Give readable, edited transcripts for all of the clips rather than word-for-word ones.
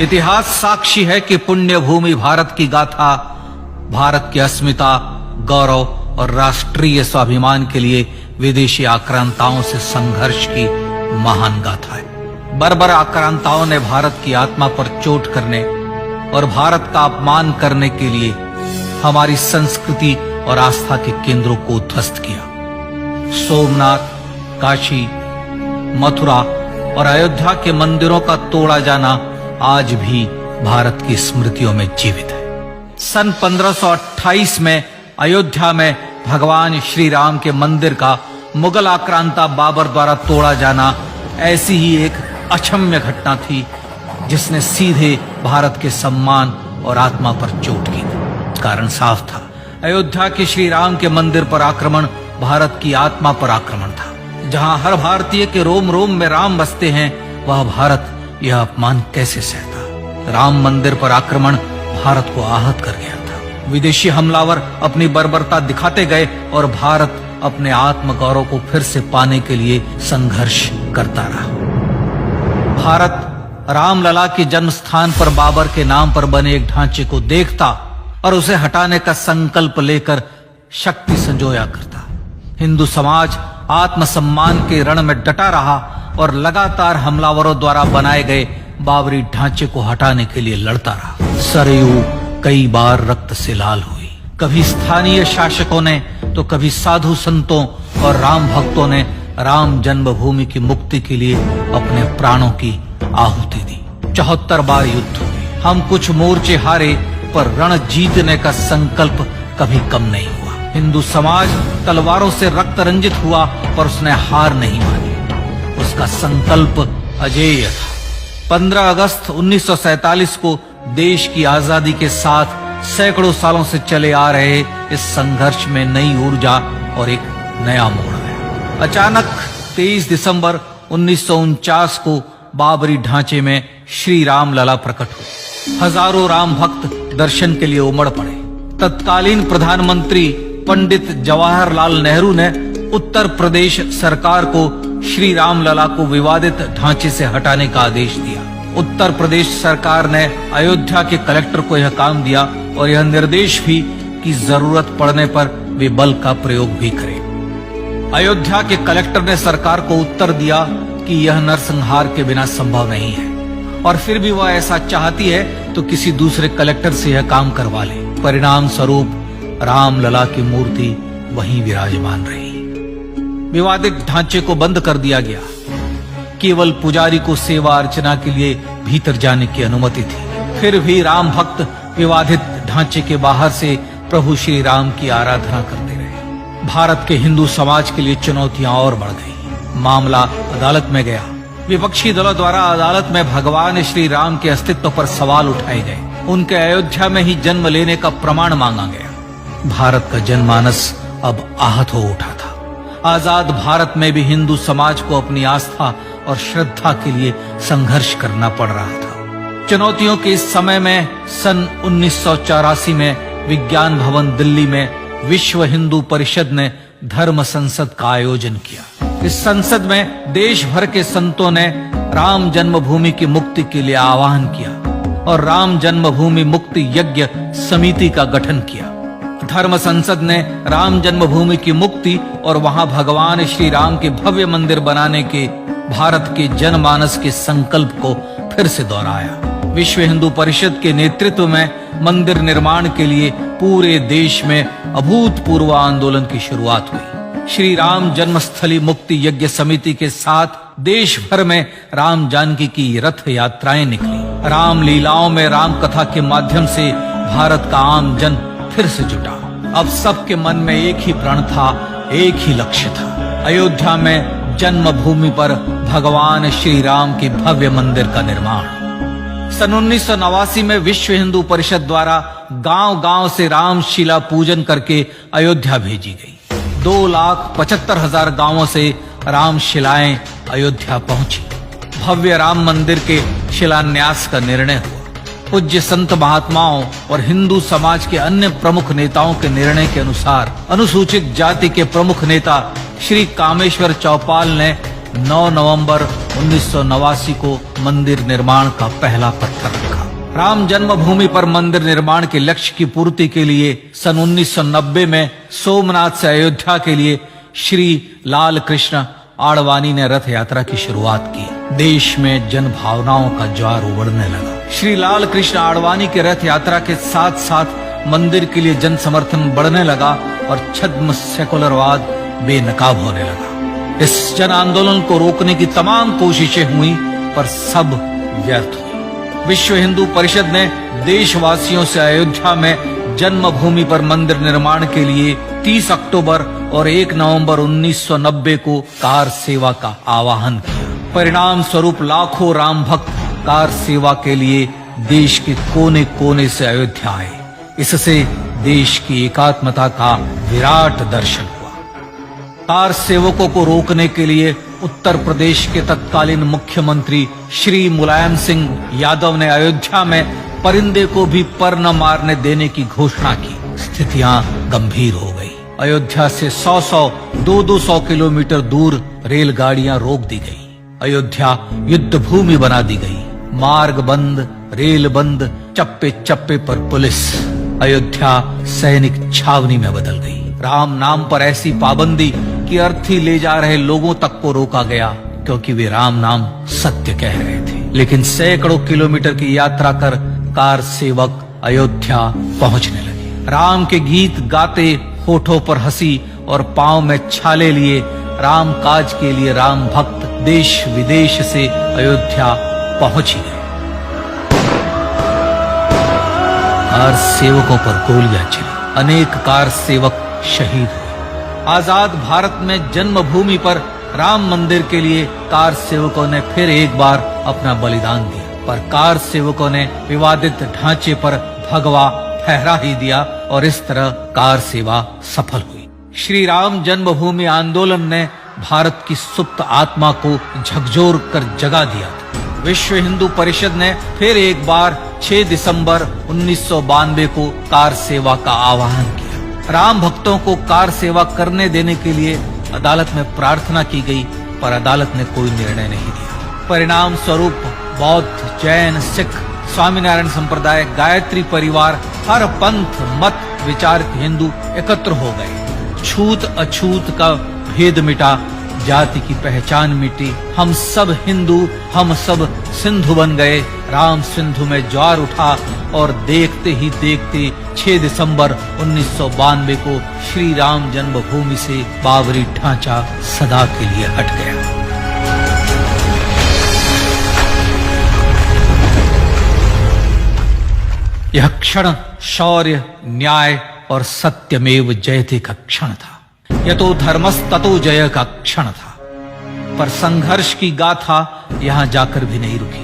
इतिहास साक्षी है कि पुण्य भूमि भारत की गाथा भारत की अस्मिता, गौरव और राष्ट्रीय स्वाभिमान के लिए विदेशी आक्रांताओं से संघर्ष की महान गाथा है। बर्बर आक्रांताओं ने भारत की आत्मा पर चोट करने और भारत का अपमान करने के लिए हमारी संस्कृति और आस्था के केंद्रों को ध्वस्त किया। सोमनाथ, काशी, मथुरा और अयोध्या के मंदिरों का तोड़ा जाना आज भी भारत की स्मृतियों में जीवित है। सन 1528 में अयोध्या में भगवान श्री राम के मंदिर का मुगल आक्रांता बाबर द्वारा तोड़ा जाना ऐसी ही एक अक्षम्य घटना थी जिसने सीधे भारत के सम्मान और आत्मा पर चोट की। कारण साफ था, अयोध्या के श्री राम के मंदिर पर आक्रमण भारत की आत्मा पर आक्रमण था। जहां हर भारतीय के रोम रोम में राम बसते हैं, वह भारत यह अपमान कैसे सहता। राम मंदिर पर आक्रमण भारत को आहत कर गया था। विदेशी हमलावर अपनी बर्बरता दिखाते गए और भारत अपने आत्म गौरव को फिर से पाने के लिए संघर्ष करता रहा। भारत रामलला के जन्म स्थान पर बाबर के नाम पर बने एक ढांचे को देखता और उसे हटाने का संकल्प लेकर शक्ति संजोया करता। हिंदू समाज आत्मसम्मान के रण में डटा रहा और लगातार हमलावरों द्वारा बनाए गए बाबरी ढांचे को हटाने के लिए लड़ता रहा। सरयू कई बार रक्त से लाल हुई। कभी स्थानीय शासकों ने तो कभी साधु संतों और राम भक्तों ने राम जन्मभूमि की मुक्ति के लिए अपने प्राणों की आहुति दी। 74 बार युद्ध हुए। हम कुछ मोर्चे हारे, पर रण जीतने का संकल्प कभी कम नहीं हुआ। हिंदू समाज तलवारों से रक्त रंजित हुआ, पर उसने हार नहीं मानी। उसका संकल्प अजेय था। 15 अगस्त 1947 को देश की आजादी के साथ सैकड़ों सालों से चले आ रहे इस संघर्ष में नई ऊर्जा और एक नया मोड़ आया। अचानक 23 दिसंबर 1949 को बाबरी ढांचे में श्री राम लला प्रकट हुए। हजारों राम भक्त दर्शन के लिए उमड़ पड़े। तत्कालीन प्रधानमंत्री पंडित जवाहरलाल नेहरू ने उत्तर प्रदेश सरकार को श्री राम लला को विवादित ढांचे से हटाने का आदेश दिया। उत्तर प्रदेश सरकार ने अयोध्या के कलेक्टर को यह काम दिया और यह निर्देश भी कि जरूरत पड़ने पर वे बल का प्रयोग भी करें। अयोध्या के कलेक्टर ने सरकार को उत्तर दिया कि यह नरसंहार के बिना संभव नहीं है, और फिर भी वह ऐसा चाहती है तो किसी दूसरे कलेक्टर से यह काम करवा ले। परिणाम स्वरूप रामलला की मूर्ति वहीं विराजमान रही। विवादित ढांचे को बंद कर दिया गया। केवल पुजारी को सेवा अर्चना के लिए भीतर जाने की अनुमति थी। फिर भी राम भक्त विवादित ढांचे के बाहर से प्रभु श्री राम की आराधना करते रहे। भारत के हिंदू समाज के लिए चुनौतियां और बढ़ गई। मामला अदालत में गया। विपक्षी दलों द्वारा अदालत में भगवान श्री राम के अस्तित्व पर सवाल उठाए गए। उनके अयोध्या में ही जन्म लेने का प्रमाण मांगा गया। भारत का जनमानस अब आहत हो उठा था। आजाद भारत में भी हिंदू समाज को अपनी आस्था और श्रद्धा के लिए संघर्ष करना पड़ रहा था। चुनौतियों के इस समय में सन 1984 में विज्ञान भवन दिल्ली में विश्व हिंदू परिषद ने धर्म संसद का आयोजन किया। इस संसद में देश भर के संतों ने राम जन्मभूमि की मुक्ति के लिए आह्वान किया और राम जन्मभूमि मुक्ति यज्ञ समिति का गठन किया। धर्म संसद ने राम जन्मभूमि की मुक्ति और वहां भगवान श्री राम के भव्य मंदिर बनाने के भारत के जनमानस के संकल्प को फिर से दोहराया। विश्व हिंदू परिषद के नेतृत्व में मंदिर निर्माण के लिए पूरे देश में अभूतपूर्व आंदोलन की शुरुआत हुई। श्री राम जन्मस्थली मुक्ति यज्ञ समिति के साथ देश भर में राम जानकी की रथ यात्राएं निकली। राम लीलाओं में राम कथा के माध्यम से भारत का आम जन फिर से जुटा। अब सबके मन में एक ही प्रण था, एक ही लक्ष्य था। अयोध्या में जन्मभूमि पर भगवान श्री राम के भव्य मंदिर का निर्माण। सन 1989 में विश्व हिंदू परिषद द्वारा गांव-गांव से रामशिला पूजन करके अयोध्या भेजी गई। 2,75,000 गांवों से रामशिलाएं अयोध्या पहुंची। भव्य राम मंदिर के शिलान्यास का निर्णय हुआ। पूज्य संत महात्माओं और हिंदू समाज के अन्य प्रमुख नेताओं के निर्णय के अनुसार अनुसूचित जाति के प्रमुख नेता श्री कामेश्वर चौपाल ने 9 नवंबर 1989 को मंदिर निर्माण का पहला पत्थर रखा। राम जन्मभूमि पर मंदिर निर्माण के लक्ष्य की पूर्ति के लिए सन 1990 में सोमनाथ से अयोध्या के लिए श्री लाल कृष्ण आडवाणी ने रथ यात्रा की शुरुआत की। देश में जन भावनाओं का ज्वार उमड़ने लगा। श्री लाल कृष्ण आडवाणी के रथ यात्रा के साथ साथ मंदिर के लिए जन समर्थन बढ़ने लगा और छद्म सेकुलरवाद बेनकाब होने लगा। इस जन आंदोलन को रोकने की तमाम कोशिशें हुई पर सब व्यर्थ हुई। विश्व हिंदू परिषद ने देशवासियों से अयोध्या में जन्मभूमि पर मंदिर निर्माण के लिए 30 अक्टूबर और 1 नवंबर 1990 को कार सेवा का आह्वान किया। परिणाम स्वरूप लाखों राम भक्त कार सेवा के लिए देश के कोने कोने से अयोध्या आए। इससे देश की एकात्मता का विराट दर्शन हुआ। कार सेवकों को रोकने के लिए उत्तर प्रदेश के तत्कालीन मुख्यमंत्री श्री मुलायम सिंह यादव ने अयोध्या में परिंदे को भी पर न मारने देने की घोषणा की। स्थितियां गंभीर हो गई। अयोध्या से 200 किलोमीटर दूर रेलगाड़ियां रोक दी गई। अयोध्या युद्ध भूमि बना दी गई। मार्ग बंद, रेल बंद, चप्पे चप्पे पर पुलिस। अयोध्या सैनिक छावनी में बदल गई। राम नाम पर ऐसी पाबंदी कि अर्थी ले जा रहे लोगों तक को रोका गया क्योंकि वे राम नाम सत्य कह रहे थे। लेकिन सैकड़ों किलोमीटर की यात्रा कर कार सेवक अयोध्या पहुंचने लगे। राम के गीत गाते, होठों पर हंसी और पांव में छाले लिए राम काज के लिए राम भक्त देश विदेश से अयोध्या पहुंच ही गए। कार सेवकों पर गोलियां चली। अनेक कार सेवक शहीद हुए। आजाद भारत में जन्मभूमि पर राम मंदिर के लिए कार सेवकों ने फिर एक बार अपना बलिदान दिया, पर कार सेवकों ने विवादित ढांचे पर भगवा फहरा ही दिया और इस तरह कार सेवा सफल हुई। श्री राम जन्मभूमि आंदोलन ने भारत की सुप्त आत्मा को झकझोर कर जगा दिया था। विश्व हिंदू परिषद ने फिर एक बार 6 दिसंबर 1992 को कार सेवा का आह्वान किया। राम भक्तों को कार सेवा करने देने के लिए अदालत में प्रार्थना की गई, पर अदालत ने कोई निर्णय नहीं दिया। परिणाम स्वरूप बौद्ध, जैन, सिख, स्वामीनारायण संप्रदाय, गायत्री परिवार, हर पंथ मत विचार के हिंदू एकत्र हो गए। छूत अछूत का भेद मिटा, जाति की पहचान मिटी। हम सब हिंदू, हम सब सिंधु बन गए। राम सिंधु में ज्वार उठा और देखते ही देखते 6 दिसंबर 1992 को श्री राम जन्मभूमि से बाबरी ढांचा सदा के लिए हट गया। यह क्षण शौर्य, न्याय और सत्यमेव जयते का क्षण था। यह तो धर्मस्ततो जय का क्षण था। पर संघर्ष की गाथा यहां जाकर भी नहीं रुकी।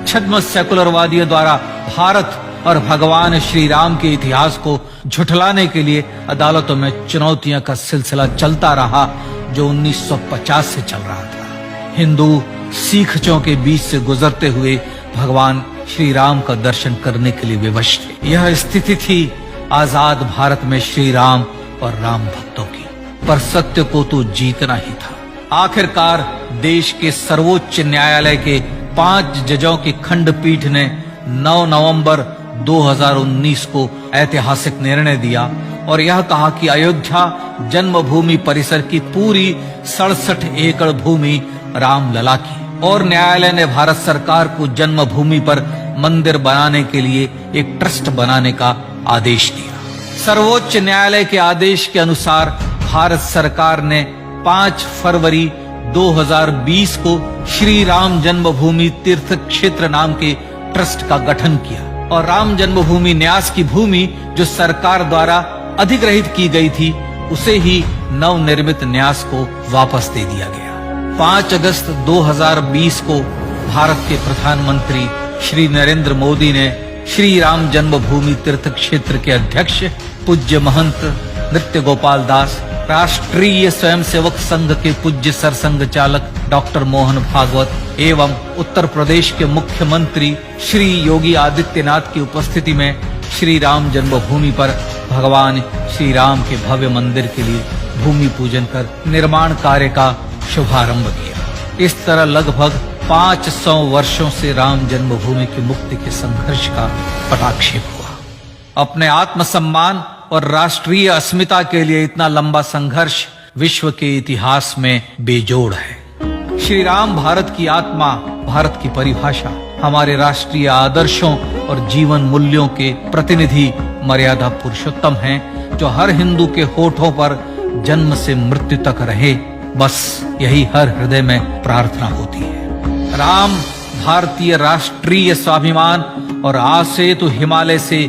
छद्म सेकुलरवादियों द्वारा भारत और भगवान श्री राम के इतिहास को झुठलाने के लिए अदालतों में चुनौतियों का सिलसिला चलता रहा, जो 1950 से चल रहा था। हिंदू सिखों के बीच से गुजरते हुए भगवान श्री राम का दर्शन करने के लिए विवश थे। यह स्थिति थी आजाद भारत में श्री राम और राम भक्तों की। पर सत्य को तो जीतना ही था। आखिरकार देश के सर्वोच्च न्यायालय के 5 जजों की खंडपीठ ने 9 नवंबर 2019 को ऐतिहासिक निर्णय दिया और यह कहा कि अयोध्या जन्मभूमि परिसर की पूरी 67 एकड़ भूमि रामलला की। और न्यायालय ने भारत सरकार को जन्मभूमि पर मंदिर बनाने के लिए एक ट्रस्ट बनाने का आदेश दिया। सर्वोच्च न्यायालय के आदेश के अनुसार भारत सरकार ने 5 फरवरी 2020 को श्री राम जन्मभूमि तीर्थ क्षेत्र नाम के ट्रस्ट का गठन किया और राम जन्मभूमि न्यास की भूमि जो सरकार द्वारा अधिग्रहित की गई थी, उसे ही नवनिर्मित न्यास को वापस दे दिया गया। 5 अगस्त 2020 को भारत के प्रधानमंत्री श्री नरेंद्र मोदी ने श्री राम जन्मभूमि तीर्थ क्षेत्र के अध्यक्ष पूज्य महंत नृत्य गोपाल दास, राष्ट्रीय स्वयंसेवक संघ के पूज्य सरसंघ चालक डॉक्टर मोहन भागवत एवं उत्तर प्रदेश के मुख्यमंत्री श्री योगी आदित्यनाथ की उपस्थिति में श्री राम जन्मभूमि पर भगवान श्री राम के भव्य मंदिर के लिए भूमि पूजन कर निर्माण कार्य का शुभारंभ किया। इस तरह लगभग 500 वर्षों से राम जन्मभूमि की मुक्ति के संघर्ष का पटाक्षेप हुआ। अपने आत्मसम्मान और राष्ट्रीय अस्मिता के लिए इतना लंबा संघर्ष विश्व के इतिहास में बेजोड़ है। श्री राम भारत की आत्मा, भारत की परिभाषा, हमारे राष्ट्रीय आदर्शों और जीवन मूल्यों के प्रतिनिधि मर्यादा पुरुषोत्तम हैं, जो हर हिंदू के होठों पर जन्म से मृत्यु तक रहे। बस यही हर हृदय में प्रार्थना होती है। राम भारतीय राष्ट्रीय स्वाभिमान और आसेतु हिमालय से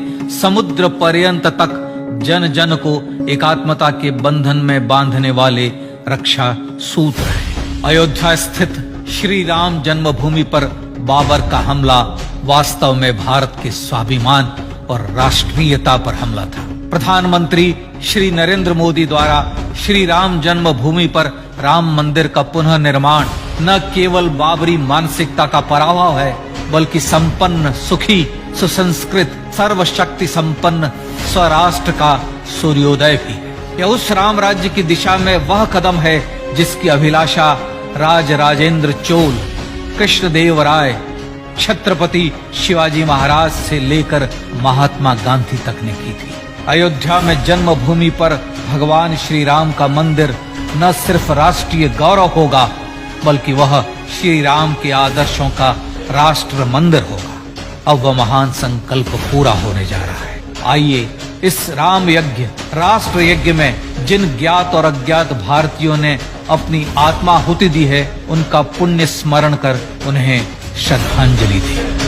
समुद्र पर्यंत तक जन जन को एकात्मता के बंधन में बांधने वाले रक्षा सूत्र है। अयोध्या स्थित श्री राम जन्मभूमि पर बाबर का हमला वास्तव में भारत के स्वाभिमान और राष्ट्रीयता पर हमला था। प्रधानमंत्री श्री नरेंद्र मोदी द्वारा श्री राम जन्मभूमि पर राम मंदिर का पुनः निर्माण न केवल बाबरी मानसिकता का पराभव है, बल्कि संपन्न, सुखी, सुसंस्कृत, सर्वशक्ति संपन्न स्वराष्ट्र का सूर्योदय भी है। यह उस राम राज्य की दिशा में वह कदम है जिसकी अभिलाषा राज राजेंद्र चोल, कृष्णदेव राय, छत्रपति शिवाजी महाराज से लेकर महात्मा गांधी तक ने की थी। अयोध्या में जन्मभूमि पर भगवान श्री राम का मंदिर न सिर्फ राष्ट्रीय गौरव होगा, बल्कि वह श्री राम के आदर्शों का राष्ट्र मंदिर होगा। अब वह महान संकल्प पूरा होने जा रहा है। आइए इस राम यज्ञ, राष्ट्र यज्ञ में जिन ज्ञात और अज्ञात भारतीयों ने अपनी आत्माहुति दी है, उनका पुण्य स्मरण कर उन्हें श्रद्धांजलि दी।